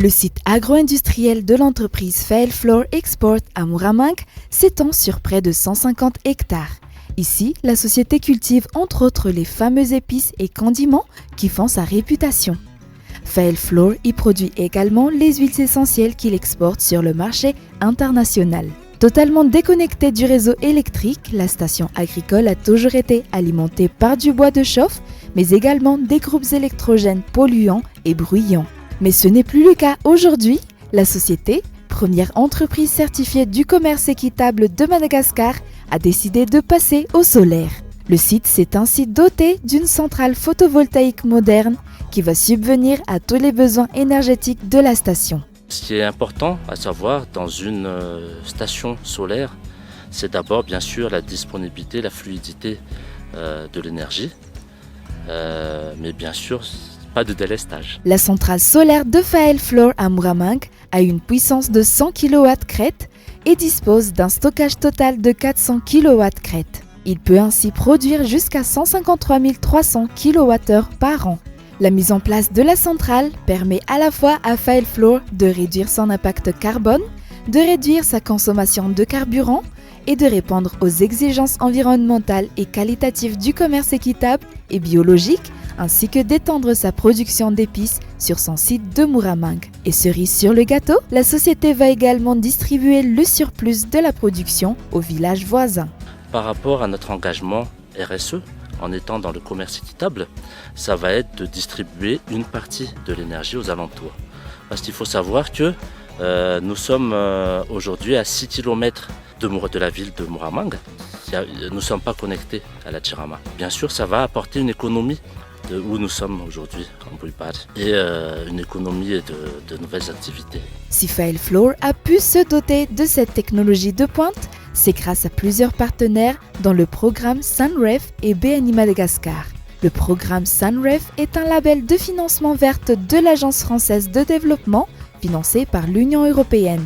Le site agro-industriel de l'entreprise Fael Flour Export à Moorameng s'étend sur près de 150 hectares. Ici, la société cultive entre autres les fameuses épices et condiments qui font sa réputation. Fael Flour y produit également les huiles essentielles qu'il exporte sur le marché international. Totalement déconnectée du réseau électrique, la station agricole a toujours été alimentée par du bois de chauffe, mais également des groupes électrogènes polluants et bruyants. Mais ce n'est plus le cas aujourd'hui. La société, première entreprise certifiée du commerce équitable de Madagascar, a décidé de passer au solaire. Le site s'est ainsi doté d'une centrale photovoltaïque moderne qui va subvenir à tous les besoins énergétiques de la station. Ce qui est important à savoir dans une station solaire, c'est d'abord bien sûr la disponibilité, la fluidité de l'énergie, mais bien sûr pas de délestage. La centrale solaire de Fael Flour à Moorameng a une puissance de 100 kW crête et dispose d'un stockage total de 400 kW crête. Il peut ainsi produire jusqu'à 153 300 kWh par an. La mise en place de la centrale permet à la fois à Fael Flour de réduire son impact carbone, de réduire sa consommation de carburant et de répondre aux exigences environnementales et qualitatives du commerce équitable et biologique, ainsi que d'étendre sa production d'épices sur son site de Moorameng. Et cerise sur le gâteau, la société va également distribuer le surplus de la production aux villages voisins. Par rapport à notre engagement RSE, en étant dans le commerce équitable, ça va être de distribuer une partie de l'énergie aux alentours. Parce qu'il faut savoir que nous sommes aujourd'hui à 6 km de la ville de Moorameng. Nous ne sommes pas connectés à la Tchirama. Bien sûr, ça va apporter une économie de où nous sommes aujourd'hui en Bouilpad et une économie et de nouvelles activités. Si Fael Flour a pu se doter de cette technologie de pointe, c'est grâce à plusieurs partenaires dans le programme SUNREF et BNI Madagascar. Le programme SUNREF est un label de financement verte de l'Agence française de développement financé par l'Union européenne.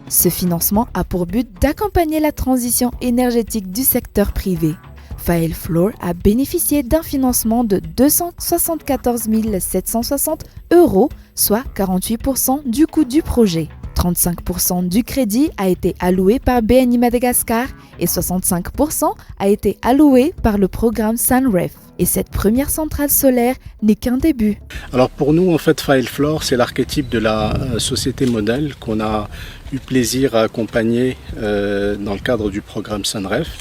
Ce financement a pour but d'accompagner la transition énergétique du secteur privé. Fael Flour a bénéficié d'un financement de 274 760 €, soit 48% du coût du projet. 35% du crédit a été alloué par BNI Madagascar et 65% a été alloué par le programme SUNREF. Et cette première centrale solaire n'est qu'un début. Alors pour nous, en fait, Fael Flour, c'est l'archétype de la société modèle qu'on a eu plaisir à accompagner dans le cadre du programme SUNREF.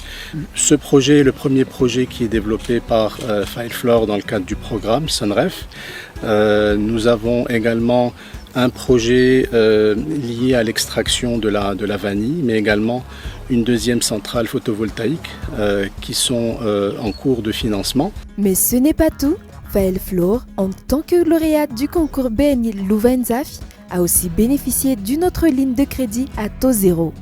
Ce projet est le premier projet qui est développé par Fael Flour dans le cadre du programme SUNREF. Nous avons également un projet lié à l'extraction de la vanille, mais également une deuxième centrale photovoltaïque qui sont en cours de financement. Mais ce n'est pas tout. Fael Flour, en tant que lauréate du concours BNI Louvain-Zafi, a aussi bénéficié d'une autre ligne de crédit à taux zéro.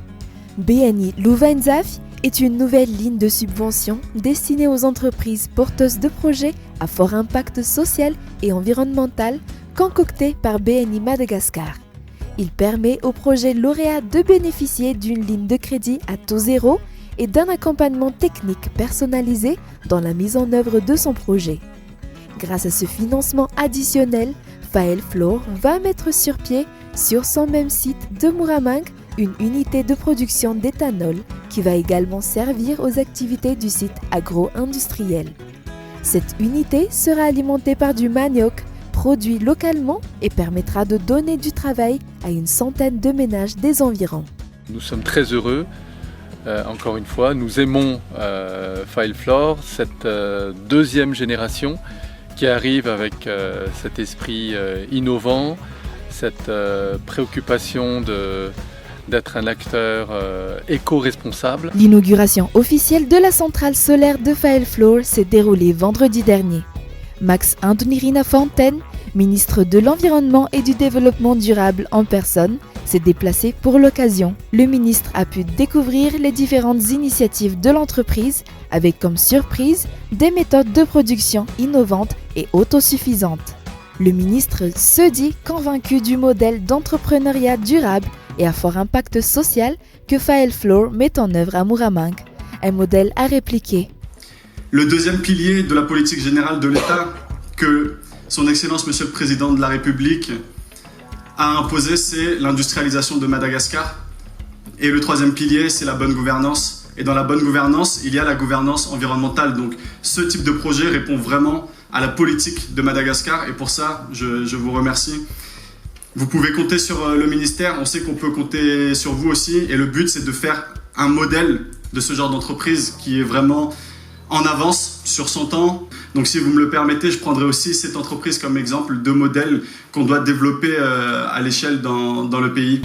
BNI Louvain-Zafi est une nouvelle ligne de subvention destinée aux entreprises porteuses de projets à fort impact social et environnemental concocté par BNI Madagascar. Il permet au projet lauréat de bénéficier d'une ligne de crédit à taux zéro et d'un accompagnement technique personnalisé dans la mise en œuvre de son projet. Grâce à ce financement additionnel, Fael Flour va mettre sur pied, sur son même site de Moorameng, une unité de production d'éthanol qui va également servir aux activités du site agro-industriel. Cette unité sera alimentée par du manioc, produit localement et permettra de donner du travail à une centaine de ménages des environs. Nous sommes très heureux, encore une fois, nous aimons Fael Flour, cette deuxième génération qui arrive avec cet esprit innovant, cette préoccupation d'être un acteur éco-responsable. L'inauguration officielle de la centrale solaire de Fael Flour s'est déroulée vendredi dernier. Max Andonirina Fontaine, ministre de l'Environnement et du Développement durable en personne, s'est déplacé pour l'occasion. Le ministre a pu découvrir les différentes initiatives de l'entreprise avec comme surprise des méthodes de production innovantes et autosuffisantes. Le ministre se dit convaincu du modèle d'entrepreneuriat durable et à fort impact social que Fael Flour met en œuvre à Moorameng, un modèle à répliquer. Le deuxième pilier de la politique générale de l'État que son Excellence Monsieur le Président de la République à imposer, c'est l'industrialisation de Madagascar. Et le troisième pilier, c'est la bonne gouvernance. Et dans la bonne gouvernance, il y a la gouvernance environnementale. Donc ce type de projet répond vraiment à la politique de Madagascar. Et pour ça, je vous remercie. Vous pouvez compter sur le ministère. On sait qu'on peut compter sur vous aussi. Et le but, c'est de faire un modèle de ce genre d'entreprise qui est vraiment en avance sur son temps. Donc si vous me le permettez, je prendrai aussi cette entreprise comme exemple de modèle qu'on doit développer à l'échelle dans le pays.